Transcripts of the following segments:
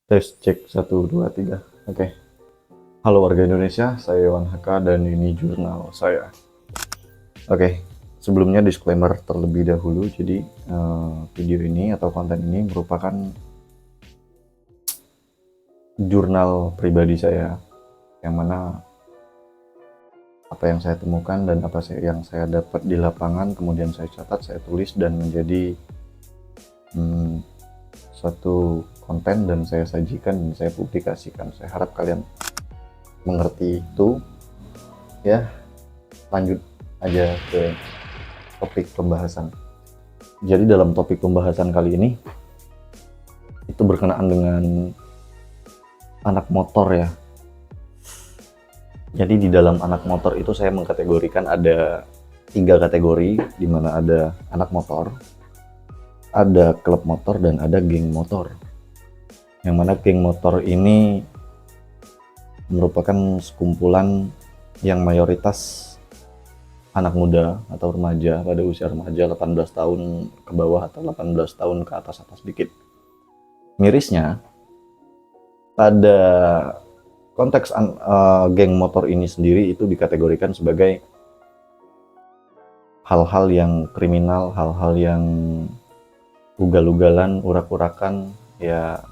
Tes cek 1 2 3. Oke. Halo warga Indonesia, saya Iwan Haka dan ini jurnal saya. Oke. Sebelumnya disclaimer terlebih dahulu. Jadi video ini atau konten ini merupakan jurnal pribadi saya, yang mana apa yang saya temukan dan apa yang saya dapat di lapangan kemudian saya catat, saya tulis dan menjadi suatu konten dan saya sajikan dan saya publikasikan. Saya harap kalian mengerti itu ya. Lanjut aja ke topik pembahasan. Jadi dalam topik pembahasan kali ini itu berkenaan dengan anak motor ya. Jadi di dalam anak motor itu saya mengkategorikan ada 3 kategori, di mana ada anak motor, ada klub motor, dan ada geng motor. Yang mana geng motor ini merupakan sekumpulan yang mayoritas anak muda atau remaja pada usia remaja 18 tahun ke bawah atau 18 tahun ke atas dikit. Mirisnya pada konteks geng motor ini sendiri itu dikategorikan sebagai hal-hal yang kriminal, hal-hal yang ugal-ugalan, urak-urakan, ya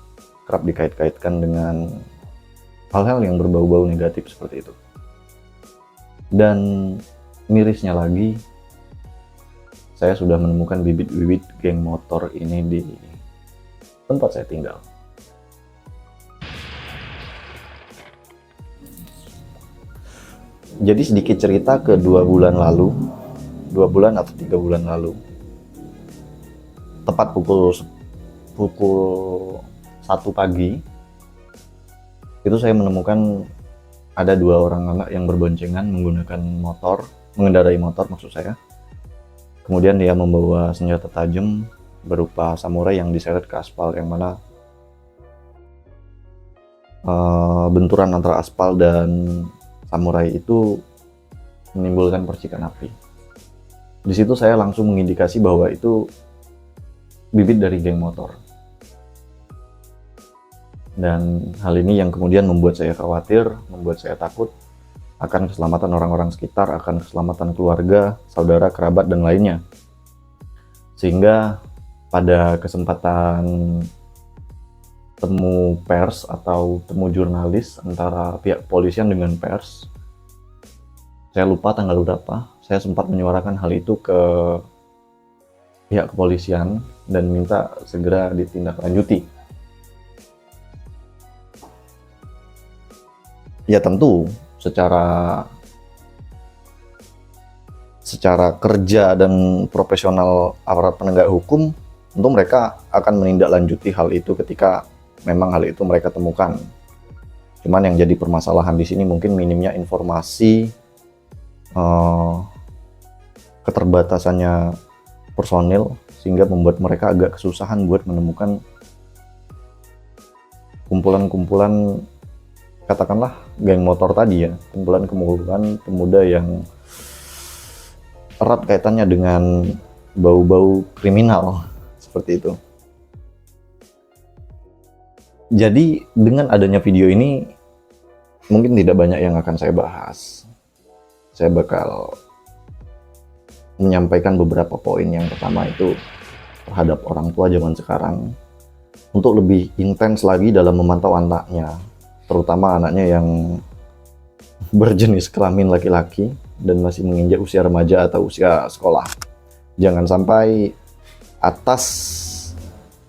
kerap dikait-kaitkan dengan hal-hal yang berbau-bau negatif seperti itu. Dan mirisnya lagi, saya sudah menemukan bibit-bibit geng motor ini di tempat saya tinggal. Jadi sedikit cerita ke 2 bulan lalu, 2 bulan atau 3 bulan lalu, tepat pukul 1 pagi, itu saya menemukan ada 2 orang anak yang berboncengan menggunakan motor, mengendarai motor maksud saya. Kemudian dia membawa senjata tajam berupa samurai yang diseret ke aspal, yang mana benturan antara aspal dan samurai itu menimbulkan percikan api. Di situ saya langsung mengindikasi bahwa itu bibit dari geng motor. Dan hal ini yang kemudian membuat saya khawatir, membuat saya takut akan keselamatan orang-orang sekitar, akan keselamatan keluarga, saudara, kerabat, dan lainnya. Sehingga pada kesempatan temu pers atau temu jurnalis antara pihak kepolisian dengan pers, saya lupa tanggal berapa, saya sempat menyuarakan hal itu ke pihak kepolisian dan minta segera ditindaklanjuti. Ya tentu secara kerja dan profesional aparat penegak hukum, tentu mereka akan menindaklanjuti hal itu ketika memang hal itu mereka temukan. Cuman yang jadi permasalahan di sini mungkin minimnya informasi, keterbatasannya personil, sehingga membuat mereka agak kesusahan buat menemukan kumpulan-kumpulan, katakanlah geng motor tadi ya, kumpulan-kumpulan pemuda yang erat kaitannya dengan bau-bau kriminal seperti itu. Jadi dengan adanya video ini mungkin tidak banyak yang akan saya bahas. Saya bakal menyampaikan beberapa poin. Yang pertama itu terhadap orang tua zaman sekarang untuk lebih intens lagi dalam memantau anaknya, terutama anaknya yang berjenis kelamin laki-laki dan masih menginjak usia remaja atau usia sekolah. Jangan sampai atas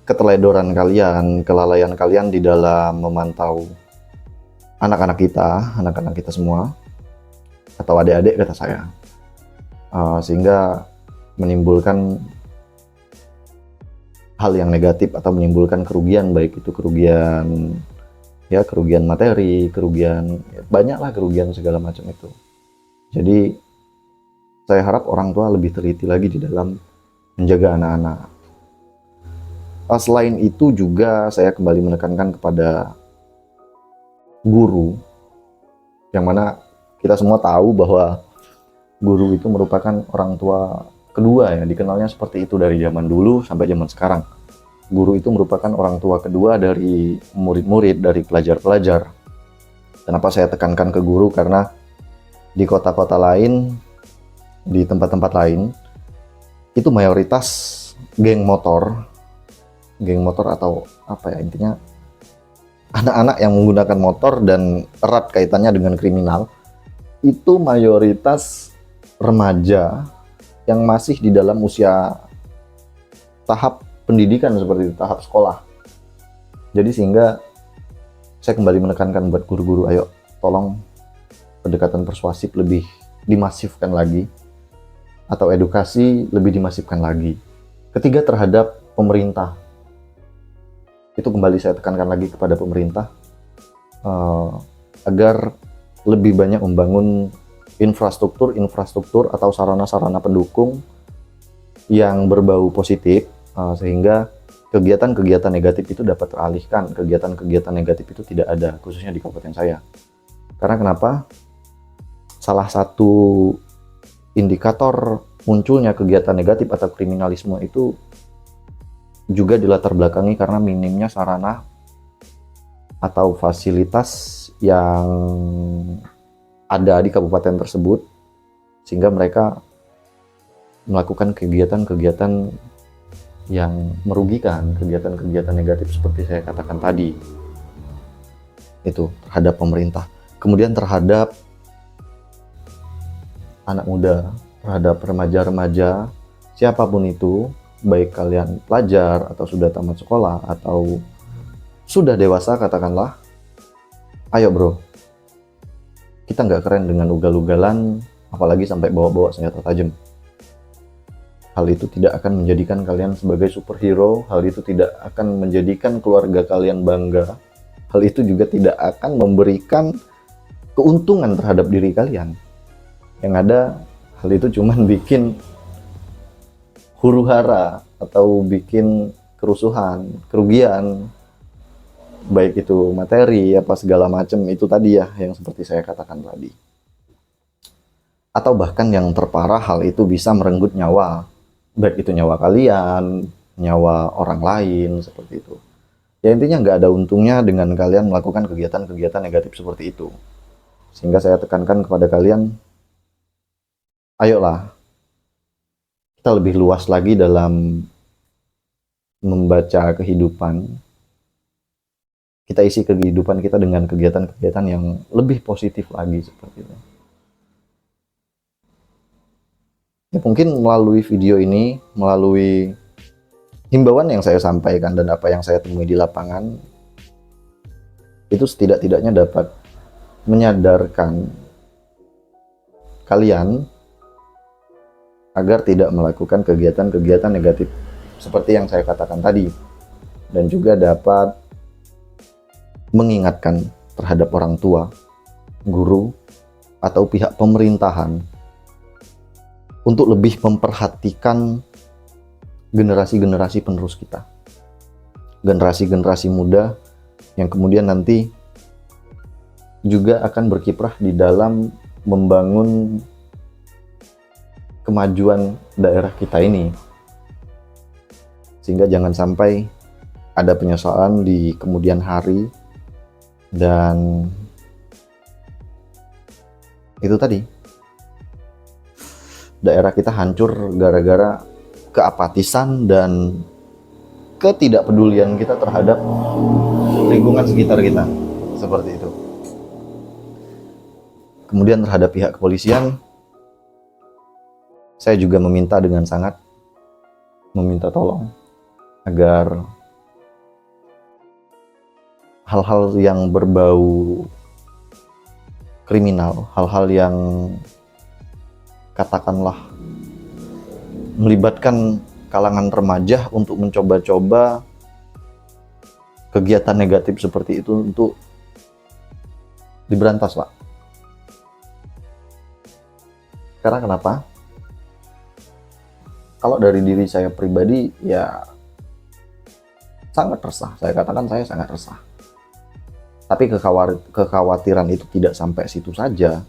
keteledoran kalian, kelalaian kalian di dalam memantau anak-anak kita semua, atau adik-adik kata saya, sehingga menimbulkan hal yang negatif atau menimbulkan kerugian, baik itu kerugian materi, kerugian, banyaklah kerugian segala macam itu. Jadi saya harap orang tua lebih teliti lagi di dalam menjaga anak-anak. Selain itu juga saya kembali menekankan kepada guru, yang mana kita semua tahu bahwa guru itu merupakan orang tua kedua ya, dikenalnya seperti itu dari zaman dulu sampai zaman sekarang. guru itu merupakan orang tua kedua dari murid-murid, dari pelajar-pelajar. Kenapa saya tekankan ke guru? Karena di kota-kota lain, di tempat-tempat lain, itu mayoritas geng motor atau apa ya, intinya anak-anak yang menggunakan motor dan erat kaitannya dengan kriminal, itu mayoritas remaja yang masih di dalam usia tahap pendidikan seperti itu, tahap sekolah. Jadi sehingga saya kembali menekankan buat guru-guru, ayo tolong pendekatan persuasif lebih dimasifkan lagi, atau edukasi lebih dimasifkan lagi. Ketiga, terhadap pemerintah. Itu kembali saya tekankan lagi kepada pemerintah agar lebih banyak membangun infrastruktur atau sarana-sarana pendukung yang berbau positif, sehingga kegiatan-kegiatan negatif itu dapat teralihkan, kegiatan-kegiatan negatif itu tidak ada, khususnya di kabupaten saya. Karena kenapa? Salah satu indikator munculnya kegiatan negatif atau kriminalisme itu juga dilatar belakangi karena minimnya sarana atau fasilitas yang ada di kabupaten tersebut, sehingga mereka melakukan kegiatan-kegiatan yang merugikan, kegiatan-kegiatan negatif seperti saya katakan tadi. Itu terhadap pemerintah. Kemudian terhadap anak muda, terhadap remaja-remaja, siapapun itu, baik kalian pelajar atau sudah tamat sekolah atau sudah dewasa katakanlah, ayo bro, kita nggak keren dengan ugal-ugalan, apalagi sampai bawa-bawa senjata tajam. Hal itu tidak akan menjadikan kalian sebagai superhero, hal itu tidak akan menjadikan keluarga kalian bangga, hal itu juga tidak akan memberikan keuntungan terhadap diri kalian. Yang ada, hal itu cuman bikin huru-hara atau bikin kerusuhan, kerugian, baik itu materi apa segala macam, itu tadi ya yang seperti saya katakan tadi. Atau bahkan yang terparah, hal itu bisa merenggut nyawa, baik itu nyawa kalian, nyawa orang lain, seperti itu. Ya intinya nggak ada untungnya dengan kalian melakukan kegiatan-kegiatan negatif seperti itu. Sehingga saya tekankan kepada kalian, ayolah kita lebih luas lagi dalam membaca kehidupan. Kita isi kehidupan kita dengan kegiatan-kegiatan yang lebih positif lagi seperti itu. Ya, mungkin melalui video ini, melalui himbauan yang saya sampaikan dan apa yang saya temui di lapangan, itu setidak-tidaknya dapat menyadarkan kalian agar tidak melakukan kegiatan-kegiatan negatif seperti yang saya katakan tadi, dan juga dapat mengingatkan terhadap orang tua, guru, atau pihak pemerintahan untuk lebih memperhatikan generasi-generasi penerus kita, generasi-generasi muda yang kemudian nanti juga akan berkiprah di dalam membangun kemajuan daerah kita ini, sehingga jangan sampai ada penyesalan di kemudian hari. Dan itu tadi, daerah kita hancur gara-gara keapatisan dan ketidakpedulian kita terhadap lingkungan sekitar kita, seperti itu. Kemudian terhadap pihak kepolisian, saya juga meminta dengan sangat meminta tolong agar hal-hal yang berbau kriminal, hal-hal yang katakanlah melibatkan kalangan remaja untuk mencoba-coba kegiatan negatif seperti itu untuk diberantas, Pak. Karena kenapa? Kalau dari diri saya pribadi, ya sangat resah. Saya katakan saya sangat resah. Tapi kekhawatiran itu tidak sampai situ saja.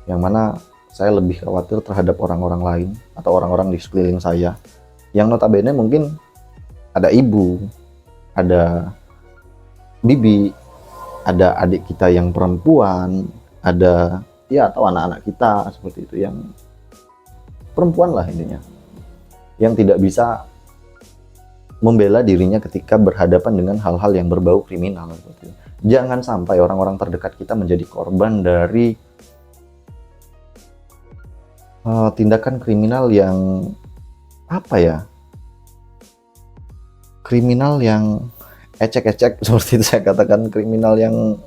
Yang mana saya lebih khawatir terhadap orang-orang lain atau orang-orang di sekeliling saya, yang notabene mungkin ada ibu, ada bibi, ada adik kita yang perempuan, ada ya atau anak-anak kita seperti itu yang perempuan lah intinya, yang tidak bisa membela dirinya ketika berhadapan dengan hal-hal yang berbau kriminal seperti itu. Jangan sampai orang-orang terdekat kita menjadi korban dari tindakan kriminal yang apa ya? Kriminal yang ecek-ecek seperti itu saya katakan, kriminal yang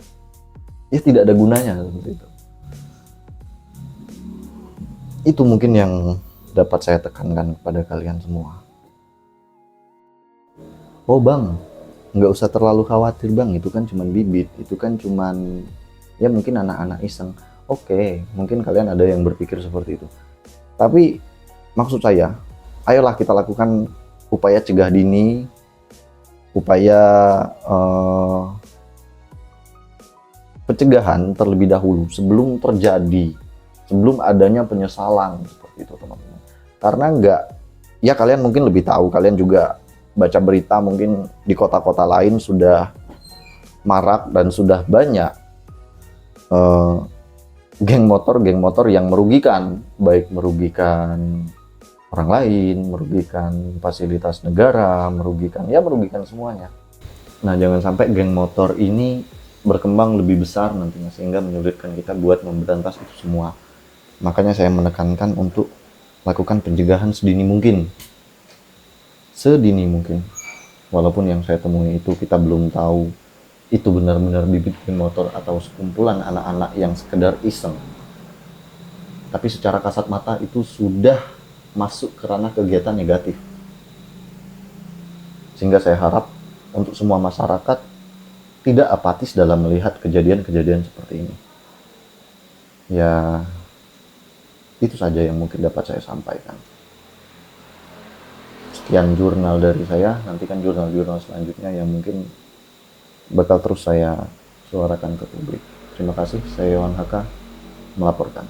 ya tidak ada gunanya seperti itu. Itu mungkin yang dapat saya tekankan kepada kalian semua. Oh bang, nggak usah terlalu khawatir bang, itu kan cuman bibit, itu kan cuman ya mungkin anak-anak iseng. Oke, mungkin kalian ada yang berpikir seperti itu. Tapi maksud saya, ayolah kita lakukan upaya cegah dini, upaya pencegahan terlebih dahulu sebelum terjadi, sebelum adanya penyesalan seperti itu teman-teman. Karena ya kalian mungkin lebih tahu, kalian juga baca berita mungkin di kota-kota lain sudah marak dan sudah banyak geng motor yang merugikan, baik merugikan orang lain, merugikan fasilitas negara, merugikan semuanya. Nah, jangan sampai geng motor ini berkembang lebih besar nantinya sehingga menyulitkan kita buat memberantas itu semua. Makanya saya menekankan untuk lakukan pencegahan sedini mungkin. Sedini mungkin. Walaupun yang saya temui itu kita belum tahu itu benar-benar bibit geng motor atau sekumpulan anak-anak yang sekedar iseng. Tapi secara kasat mata itu sudah masuk ke ranah kegiatan negatif. Sehingga saya harap untuk semua masyarakat tidak apatis dalam melihat kejadian-kejadian seperti ini. Ya, itu saja yang mungkin dapat saya sampaikan. Sekian jurnal dari saya, nantikan jurnal-jurnal selanjutnya yang mungkin bakal terus saya suarakan ke publik. Terima kasih, saya Yohan Haka melaporkan.